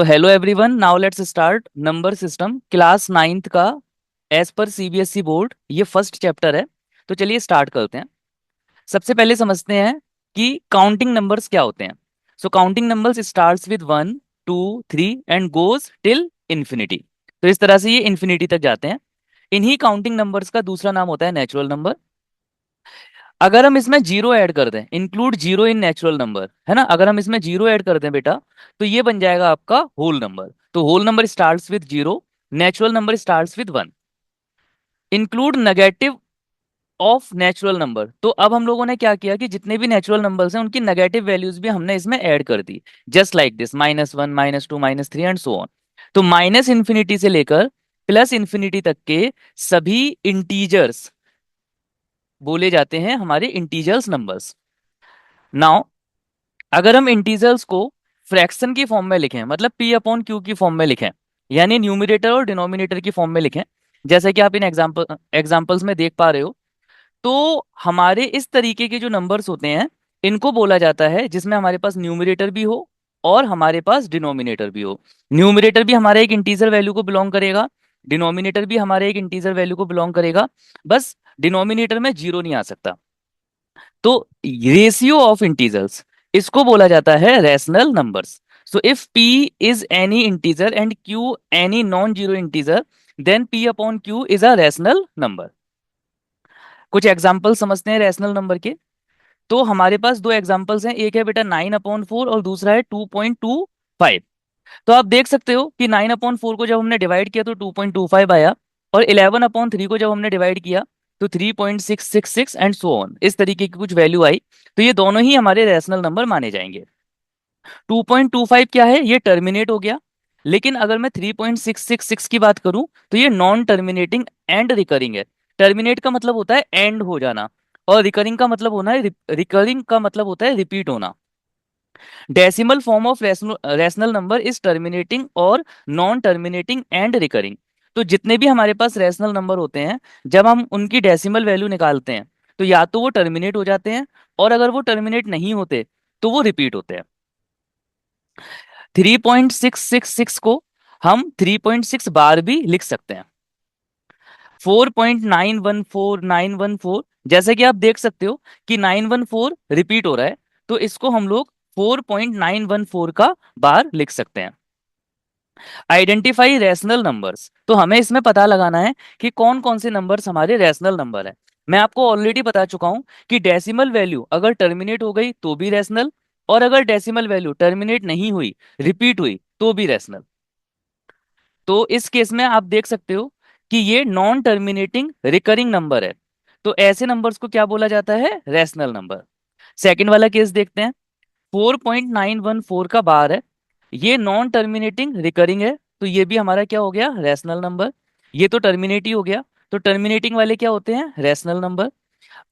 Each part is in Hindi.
तो hello everyone, now let's start number system class ninth का एज पर सीबीएसई बोर्ड। ये फर्स्ट चैप्टर है। तो चलिए स्टार्ट करते हैं। सबसे पहले समझते हैं कि काउंटिंग नंबर्स क्या होते हैं। So counting numbers starts with 1 2 3 and goes till infinity. तो इस तरह से ये इन्फिनिटी तक जाते हैं। इन्हीं काउंटिंग नंबर्स का दूसरा नाम होता है नेचुरल नंबर। अगर हम इसमें जीरो ऐड कर दें, include zero in natural number, है ना, अगर हम इसमें जीरो ऐड कर दें बेटा, तो ये बन जाएगा आपका होल नंबर। तो whole number starts with zero, natural number starts with one. Include negative of natural number, तो अब हम लोगों ने क्या किया कि जितने भी नेचुरल नंबर्स हैं उनकी नेगेटिव वैल्यूज भी हमने इसमें ऐड कर दी। Just like this, -1 -2 -3 and so on. तो माइनस इंफिनिटी से लेकर प्लस इंफिनिटी तक के सभी इंटीजर्स बोले जाते हैं हमारे इंटीजर्स नंबर्स। नाउ अगर हम इंटीजर्स को फ्रैक्शन की फॉर्म में लिखें, मतलब पी अपॉन क्यू की फॉर्म में लिखें, यानी न्यूमिनेटर और डिनोमिनेटर की फॉर्म में लिखें, जैसे कि आप इन एग्जांपल्स में देख पा रहे हो, तो हमारे इस तरीके के जो नंबर्स होते हैं इनको बोला जाता है जिसमें हमारे पास न्यूमिनेटर भी हो और हमारे पास डिनोमिनेटर भी हो। न्यूमिनेटर भी हमारे एक इंटीजर वैल्यू को बिलोंग करेगा, डिनोमिनेटर भी हमारे एक इंटीजर वैल्यू को बिलोंग करेगा, बस डिनोमिनेटर में जीरो नहीं आ सकता। तो रेशियो ऑफ इंटीजर्स, इसको बोला जाता है rational numbers. So if p is any integer and q any non zero integer, then p upon q is a rational number. कुछ एग्जांपल समझते हैं रैशनल नंबर के। तो हमारे पास दो एग्जांपल्स हैं, एक है बेटा 9/4 और दूसरा है 2.25। तो आप देख सकते हो कि 9/4 को जब हमने डिवाइड किया तो 2.25 आया, और 11/3 को जब हमने डिवाइड किया तो 3.666 एंड सो ऑन, इस तरीके की कुछ वैल्यू आई। तो ये दोनों ही हमारे रैशनल नंबर माने जाएंगे। 2.25 क्या है, ये टर्मिनेट हो गया। लेकिन अगर मैं 3.666 की बात करूं तो ये नॉन टर्मिनेटिंग एंड रिकरिंग है। टर्मिनेट का मतलब होता है एंड हो जाना, और रिकरिंग का मतलब होना है रिकरिंग का मतलब होता है रिपीट होना। Decimal form of rational number is terminating और नॉन टर्मिनेटिंग एंड रिकरिंग। तो जितने भी हमारे पास रैशनल नंबर होते हैं, जब हम उनकी डेसिमल वैल्यू निकालते हैं तो या तो वो टर्मिनेट हो जाते हैं, और अगर वो टर्मिनेट नहीं होते तो वो रिपीट होते हैं। 3.666 को हम 3.6 बार भी लिख सकते हैं। 4.914914, जैसे कि आप देख सकते हो कि 914 रिपीट हो रहा है, तो इसको हम लोग 4.914 का बार लिख सकते हैं। आइडेंटिफाई रैशनल नंबर्स, तो हमें इसमें पता लगाना है कि कौन कौन से नंबर्स हमारे रैशनल नंबर है। मैं आपको ऑलरेडी बता चुका हूं कि डेसिमल वैल्यू अगर टर्मिनेट हो गई तो भी रैशनल, और अगर डेसिमल वैल्यू टर्मिनेट नहीं हुई, रिपीट हुई, तो भी रैशनल। तो इस केस में आप देख सकते हो कि ये नॉन टर्मिनेटिंग रिकरिंग नंबर है। तो ऐसे नंबर्स को क्या बोला जाता है, रैशनल नंबर। सेकंड वाला केस देखते हैं। 4.914 का बार है, ये नॉन टर्मिनेटिंग रिकरिंग है, तो ये भी हमारा क्या हो गया, रैशनल नंबर। ये तो टर्मिनेट ही हो गया, तो टर्मिनेटिंग वाले क्या होते हैं, रैशनल नंबर।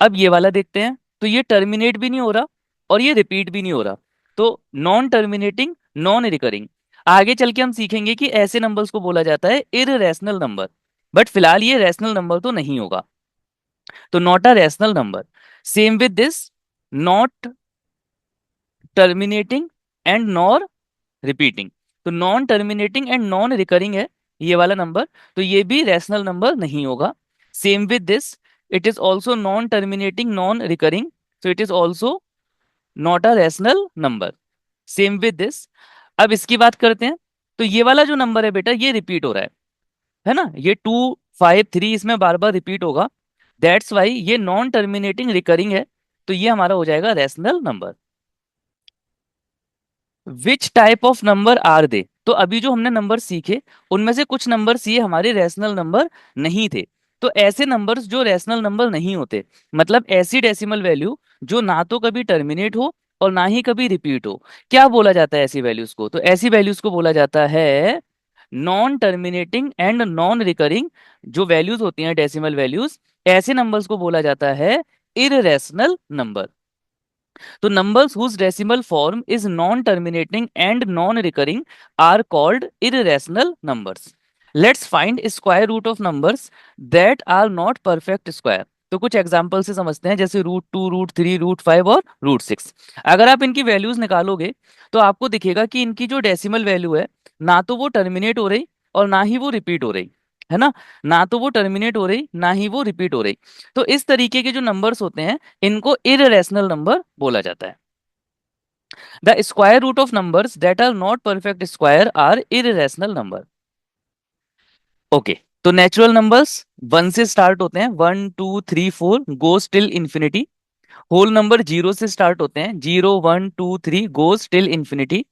अब ये वाला देखते हैं, तो ये टर्मिनेट भी नहीं हो रहा और ये रिपीट भी नहीं हो रहा, तो नॉन टर्मिनेटिंग नॉन रिकरिंग। आगे चल के हम सीखेंगे कि ऐसे नंबर्स को बोला जाता है इररेशनल नंबर, बट फिलहाल ये रैशनल नंबर तो नहीं होगा, तो not a rational number. Same with this, not terminating and nor repeating. तो non terminating and non recurring है ये वाला नंबर, तो ये भी रैशनल नंबर नहीं होगा। Same with this, it is also non terminating non recurring, so it is also not a rational number. Same with this. अब इसकी बात करते हैं। तो ये वाला जो नंबर है बेटा, ये रिपीट हो रहा है ना, ये 253 इसमें बार बार रिपीट होगा, दैट्स वाई ये नॉन टर्मिनेटिंग रिकरिंग है, तो ये हमारा हो जाएगा rational number. Which type of number are they, तो अभी जो हमने नंबर सीखे उनमें से कुछ नंबर्स ये हमारे रैशनल नंबर नहीं थे। तो ऐसे नंबर्स जो रैशनल नंबर नहीं होते, मतलब ऐसी डेसिमल वैल्यू जो ना तो कभी टर्मिनेट हो और ना ही कभी रिपीट हो, क्या बोला जाता है ऐसी वैल्यूज को, तो ऐसी वैल्यूज को बोला जाता है non terminating and non recurring. जो वैल्यूज होती हैं डेसिमल वैल्यूज, ऐसे नंबर्स को बोला जाता है इररेशनल नंबर। तो numbers whose decimal form is non-terminating and non-recurring are called irrational numbers. Let's find square root of numbers that are not perfect square. तो कुछ एग्जाम्पल से समझते हैं, जैसे रूट 2, रूट 3, रूट 5 और रूट 6। अगर आप इनकी वैल्यूज निकालोगे तो आपको दिखेगा कि इनकी जो डेसिमल वैल्यू है, ना तो वो टर्मिनेट हो रही और ना ही वो रिपीट हो रही, है ना। ना तो वो टर्मिनेट हो रही, ना ही वो रिपीट हो रही। तो इस तरीके के जो नंबर्स होते हैं, इनको इररेशनल नंबर बोला जाता है। The square root of numbers that are not perfect square are irrational number. Okay. तो नेचुरल नंबर्स 1 से स्टार्ट होते हैं, 1 2 3 4 goes till infinity. Whole number 0 से स्टार्ट होते हैं, 0 1 2 3 गोस टिल इंफिनिटी।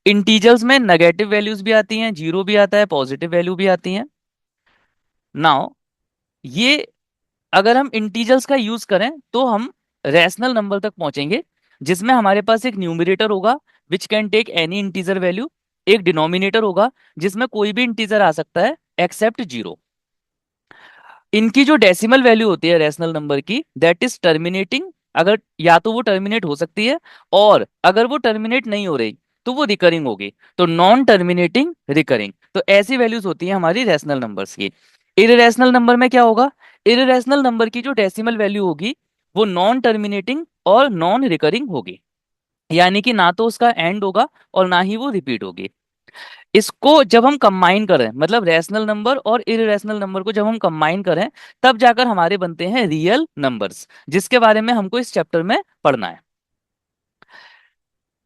इंटीजर्स में नेगेटिव वैल्यूज भी आती हैं, जीरो भी आता है, पॉजिटिव वैल्यू भी आती हैं। नाउ ये अगर हम इंटीजर्स का यूज करें तो हम रैशनल नंबर तक पहुंचेंगे, जिसमें हमारे पास एक न्यूमरेटर होगा which can take any integer value, एक डिनोमिनेटर होगा जिसमें कोई भी इंटीजर आ सकता है एक्सेप्ट जीरो। इनकी जो डेसिमल वैल्यू होती है रैशनल नंबर की, दैट इज टर्मिनेटिंग। अगर या तो वो टर्मिनेट हो सकती है, और अगर वो टर्मिनेट नहीं हो रही तो वो रिकरिंग होगी। तो नॉन टर्मिनेटिंग, रिकरिंग, तो ऐसी वैल्यूज होती है हमारी रैशनल नंबर्स की। इररेशनल नंबर में क्या होगा? इररेशनल नंबर की जो डेसिमल वैल्यू होगी वो नॉन टर्मिनेटिंग और नॉन रिकरिंग होगी, यानी कि ना तो उसका एंड होगा और ना ही वो रिपीट होगी। इसको जब हम कंबाइन करें, मतलब रैशनल नंबर और इररेशनल नंबर को जब हम कंबाइन करें, तब जाकर हमारे बनते हैं रियल नंबर्स, जिसके बारे में हमको इस चैप्टर में पढ़ना है।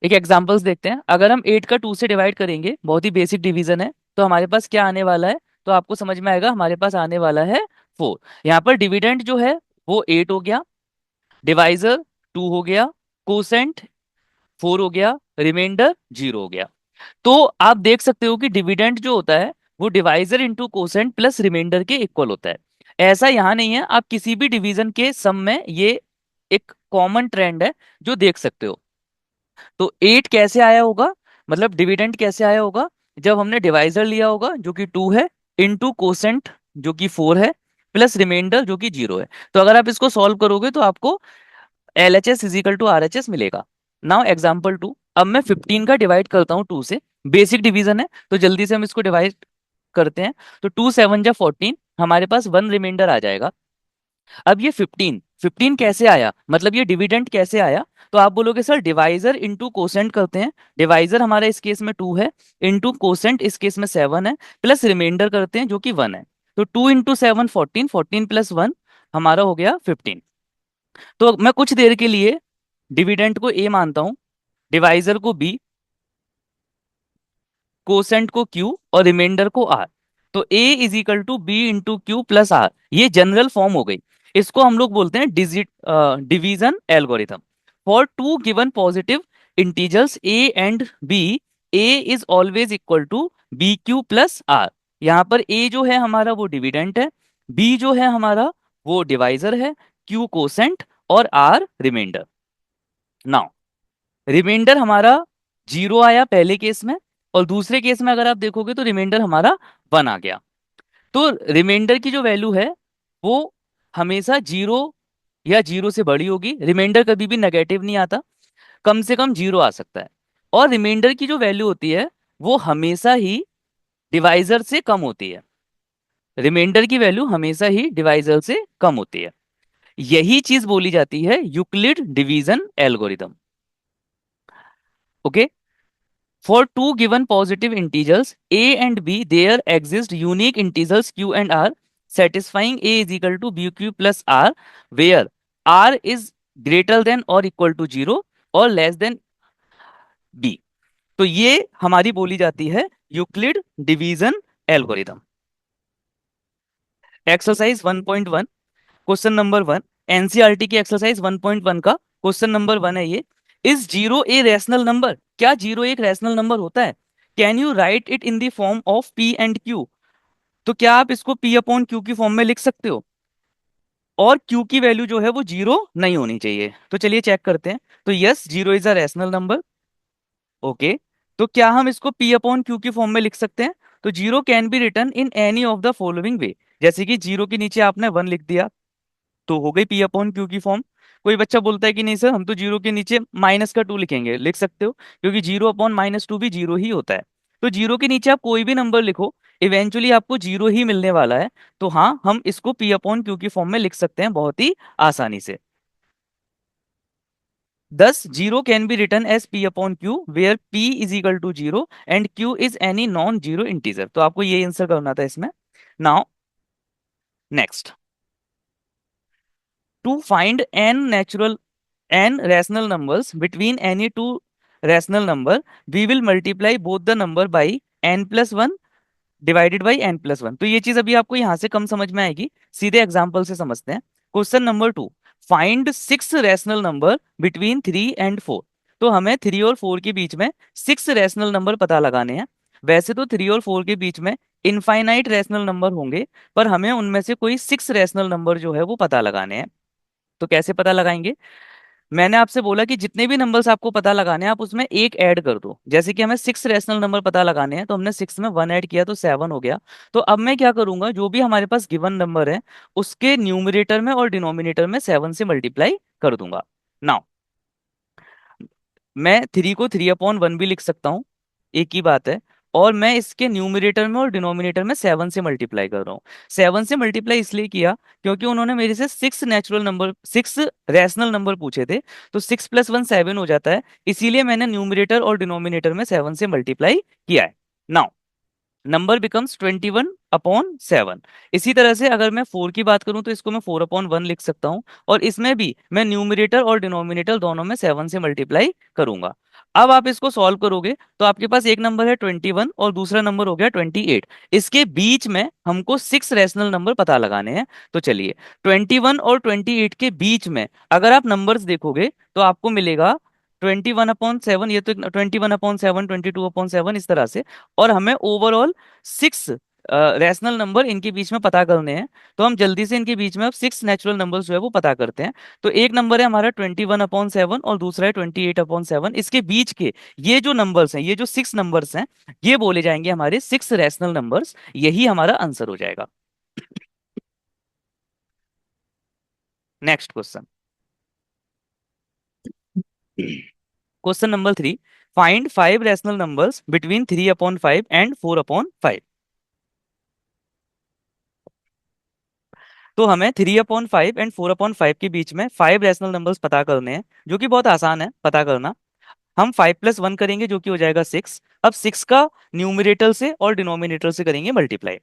एक एग्जांपल्स देखते हैं। अगर हम 8 का 2 से डिवाइड करेंगे, बहुत ही बेसिक डिवीजन है, तो हमारे पास क्या आने वाला है? तो आपको समझ में आएगा, हमारे पास आने वाला है 4। यहाँ पर डिविडेंड जो है वो 8 हो गया, डिवाइजर 2 हो गया, कोसेंट 4 हो गया, रिमाइंडर 0 हो गया। तो आप देख सकते हो कि डिविडेंड जो होता है वो divisor into quotient plus remainder के इक्वल होता है। ऐसा यहाँ नहीं है, आप किसी भी डिवीजन के सम में ये एक कॉमन ट्रेंड है जो देख सकते हो। तो 8 कैसे आया होगा, मतलब डिविडेंड कैसे आया होगा? जब हमने डिवाइजर लिया होगा जो कि 2 है, इंटू कोसेंट जो कि 4 है, प्लस रिमाइंडर जो कि 0 है। तो अगर आप इसको सॉल्व करोगे तो आपको LHS इजिकल टू RHS मिलेगा। Now example 2। अब मैं 15 का डिवाइड करता हूँ 2 से, बेसिक डिवीजन है तो जल्दी से हम इसको डिवाइड करते हैं। तो 2 7 जा 14, हमारे पास 1 रिमाइंडर आ जाएगा। अब ये 15 कैसे आया, मतलब ये डिविडेंड कैसे आया? तो आप बोलोगे सर डिवाइजर इंटू कोसेंट करते हैं। डिवाइजर हमारा इस केस में 2 है, इंटू कोसेंट इस केस में 7 है, प्लस रिमाइंडर करते हैं जो कि 1 है। तो 2 × 7 14, 14 प्लस 1 हमारा हो गया 15। तो मैं कुछ देर के लिए डिविडेंड को ए मानता हूं, डिवाइजर को बी, कोसेंट को क्यू और रिमाइंडर को आर। तो A is equal to B into Q plus R, ये जनरल फॉर्म हो गई। इसको हम लोग बोलते हैं division algorithm. For two given positive integers A and B, A is always equal to B Q plus R. यहाँ पर ए जो है हमारा वो डिविडेंट है, बी जो है हमारा वो डिवाइजर है, क्यू कोसेंट और आर रिमाइंडर। नाउ रिमाइंडर हमारा 0 आया पहले केस में, और दूसरे केस में अगर आप देखोगे तो रिमाइंडर हमारा 1 आ गया। तो रिमाइंडर की जो वैल्यू है वो हमेशा 0 या 0 से बड़ी होगी। रिमाइंडर कभी भी नेगेटिव नहीं आता, कम से कम 0 आ सकता है। और रिमाइंडर की जो वैल्यू होती है वो हमेशा ही डिवाइजर से कम होती है। रिमाइंडर की वैल्यू हमेशा ही डिवाइजर से कम होती है। यही चीज बोली जाती है Euclid division algorithm. Okay. For two given positive integers a and b, there exist unique integers q and r satisfying a is equal to bq plus r, where r is greater than or equal to 0 और लेस देन b। तो ये हमारी बोली जाती है Euclid division algorithm. Exercise 1.1, question number 1, NCERT की एक्सरसाइज 1.1 का क्वेश्चन नंबर 1 है ये। Is zero a rational number? क्या जीरो एक रैशनल नंबर होता है? Can you right it in the form of P and Q? तो क्या आप इसको पी अपॉन क्यू की फॉर्म में लिख सकते हो? और क्यू की वैल्यू जो है वो जीरो नहीं होनी चाहिए। तो चलिए चेक करते हैं। तो yes, zero is a rational number. Okay. तो क्या हम इसको पी अपॉन क्यू की फॉर्म में लिख सकते हैं? तो zero can be return in any of the following वे। जैसे कि जीरो के नीचे आपने 1 लिख दिया तो हो गई पी अपॉन क्यू की फॉर्म। कोई बच्चा बोलता है कि नहीं सर हम तो जीरो के नीचे -2 लिखेंगे, लिख सकते हो, क्योंकि जीरो अपॉन -2 भी जीरो ही होता है। तो जीरो के नीचे आप कोई भी नंबर लिखो, इवेंचुअली आपको जीरो ही मिलने वाला है। तो हाँ, हम इसको पी अपॉन क्यू की फॉर्म में लिख सकते हैं बहुत ही आसानी से। Thus, 0 can be written as p upon q, where p is equal to 0 and q is any non-zero integer. तो आपको ये आंसर करना था इसमें। Now, next, to find n rational numbers between any two rational number, we will multiply both the number by n plus 1 divided by n plus one. तो ये चीज अभी आपको यहां से कम समझ में आएगी, सीधे एग्जाम्पल से समझते हैं। Question number 2, find six rational number between 3 and 4। तो हमें 3 और 4 के बीच में सिक्स रैशनल नंबर पता लगाने हैं। वैसे तो 3 और 4 के बीच में इनफाइनाइट रैशनल नंबर होंगे, पर हमें उनमें से कोई सिक्स रैशनल नंबर जो है वो पता लगाने हैं। तो कैसे पता लगाएंगे? मैंने आपसे बोला कि जितने भी नंबर्स आपको पता लगाने हैं आप उसमें एक ऐड कर दो। जैसे कि हमें सिक्स रैशनल नंबर पता लगाने हैं, तो हमने सिक्स में वन ऐड किया तो सेवन हो गया। तो अब मैं क्या करूंगा, जो भी हमारे पास गिवन नंबर है उसके न्यूमरेटर में और डिनोमिनेटर में सेवन से मल्टीप्लाई कर दूंगा। नाउ, मैं थ्री को 3/1 भी लिख सकता हूँ, एक ही बात है। और मैं इसके न्यूमरेटर में और डिनोमिनेटर में सेवन से मल्टीप्लाई कर रहा हूँ। सेवन से मल्टीप्लाई इसलिए किया क्योंकि उन्होंने मेरे से सिक्स रैशनल नंबर पूछे थे। तो 6 + 1 7 हो जाता है, इसीलिए मैंने न्यूमरेटर और डिनोमिनेटर में सेवन से मल्टीप्लाई किया है। Now, number becomes 21/7। इसी तरह से अगर मैं फोर की बात करूं तो इसको मैं 4/1 लिख सकता हूं, और इसमें भी मैं न्यूमरेटर और डिनोमिनेटर दोनों में सेवन से मल्टीप्लाई करूंगा। अब आप इसको सॉल्व करोगे तो आपके पास एक नंबर है 21 और दूसरा नंबर हो गया 28। इसके बीच में हमको सिक्स रैशनल नंबर पता लगाने हैं। तो चलिए, 21 और 28 के बीच में अगर आप नंबर्स देखोगे तो आपको मिलेगा 21/7, ये तो 21/7, 22/7, इस तरह से। और हमें ओवरऑल सिक्स रैशनल नंबर इनके बीच में पता करने हैं। तो हम जल्दी से इनके बीच में अब सिक्स नेचुरल नंबर्स जो है वो पता करते हैं। तो एक नंबर है हमारा 21/7 और दूसरा है 28/7। इसके बीच के ये जो नंबर्स हैं, ये जो सिक्स नंबर्स हैं, ये बोले जाएंगे हमारे सिक्स रैशनल नंबर्स। यही हमारा आंसर हो जाएगा। Next question, question number 3, find five rational numbers between 3/5 and 4/5। तो हमें 3/5 एंड 4/5 के बीच में फाइव रैशनल नंबर्स पता करने हैं, जो कि बहुत आसान है पता करना। हम 5 + 1 करेंगे जो कि हो जाएगा 6। अब 6 का न्यूमरेटर से और डिनोमिनेटर से करेंगे मल्टीप्लाई।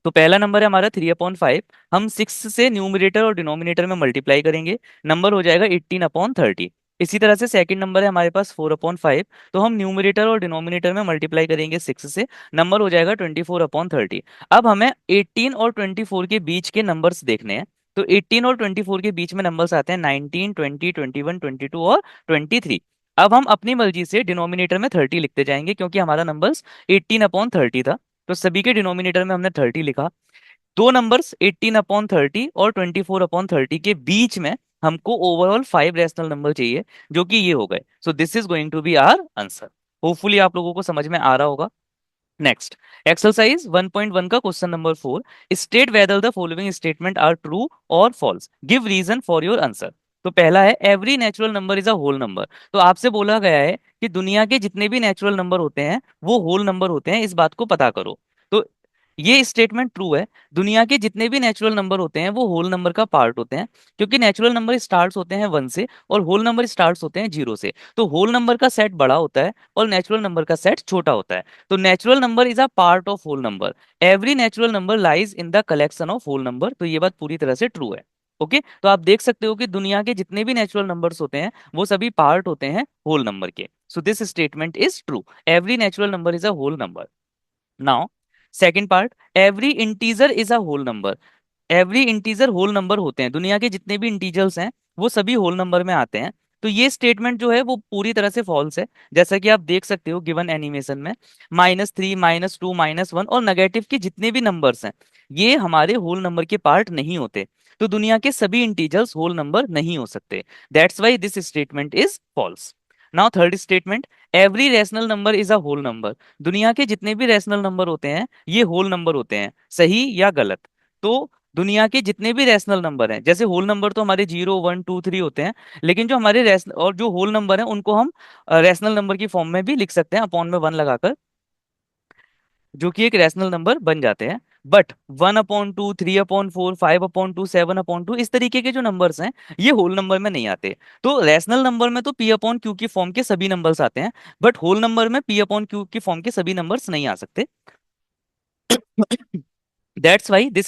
तो पहला नंबर है हमारा 3/5, हम सिक्स से न्यूमरेटर और डिनोमिनेटर में मल्टीप्लाई करेंगे, नंबर हो जाएगा 18/30। इसी तरह से सेकंड नंबर है हमारे पास 4/5, तो हम न्यूमरेटर और डिनोमिनेटर में मल्टीप्लाई करेंगे सिक्स से, नंबर हो जाएगा 24/30। अब हमें 18 और 24 के बीच के नंबर्स देखने हैं। तो 18 और 24 के बीच में नंबर्स आते हैं 19, 20, 21, 22 और 23। अब हम अपनी मर्जी से डिनोमिनेटर में 30 लिखते जाएंगे, क्योंकि हमारा नंबर्स 18/30 था। तो सभी के डिनोमिनेटर में हमने 30 लिखा। दो नंबर्स 18/30 और 24/30 के बीच में हमको ओवरऑल फाइव रैशनल नंबर चाहिए, जो कि ये हो गए। So this is going to be our answer. Hopefully आप लोगों को समझ में आ रहा होगा। नेक्स्ट, एक्सरसाइज 1.1 का question number 4, state whether the following statement are true और false, give reason for your answer. तो पहला है every natural number is a whole number. तो आपसे बोला गया है कि दुनिया के जितने भी नेचुरल नंबर होते हैं वो होल नंबर होते हैं, इस बात को पता करो। तो ये स्टेटमेंट ट्रू है। दुनिया के जितने भी नेचुरल नंबर होते हैं वो होल नंबर का पार्ट होते हैं, क्योंकि नेचुरल नंबर स्टार्ट्स होते हैं वन से और होल नंबर स्टार्ट्स होते हैं जीरो से। तो होल नंबर का सेट बड़ा होता है और नेचुरल नंबर का सेट छोटा होता है। तो natural number is a part of whole number. Every natural number lies in the collection of whole number. तो ये बात पूरी तरह से ट्रू है। ओके, तो आप देख सकते हो कि दुनिया के जितने भी नेचुरल नंबर्स होते हैं वो सभी पार्ट होते हैं होल नंबर के। So this statement is true, every natural number is a whole number. Now, second part, every integer is a whole number. Every integer whole number होते हैं, दुनिया के जितने भी इंटीजर्स हैं वो सभी होल नंबर में आते हैं। तो ये स्टेटमेंट जो है वो पूरी तरह से फॉल्स है। जैसा कि आप देख सकते हो गिवन एनिमेशन में, -3, -2, -1 और नेगेटिव के जितने भी नंबर्स हैं ये हमारे होल नंबर के पार्ट नहीं होते। तो दुनिया के सभी इंटीजर्स होल नंबर नहीं हो सकते। That's why this statement is false. Now third statement, every rational number is a whole number. दुनिया के जितने भी रैशनल नंबर होते हैं ये होल नंबर होते हैं, सही या गलत? तो दुनिया के जितने भी रैशनल नंबर हैं, जैसे होल नंबर तो हमारे 0 1 2 3 होते हैं, लेकिन जो हमारे रैशनल और जो होल नंबर हैं उनको हम रैशनल नंबर की फॉर्म में भी लिख सकते हैं, अपॉन में 1 लगाकर, जो कि एक रैशनल नंबर बन जाते हैं। बट 1/2, 3/4, 5/2, 7/2, इस तरीके के जो नंबर्स हैं ये होल नंबर में नहीं आते। तो रैशनल नंबर में तो p/q की फॉर्म के सभी नंबर्स आते हैं, बट होल नंबर में p/q की फॉर्म के सभी नंबर्स नहीं आ सकते। That's why this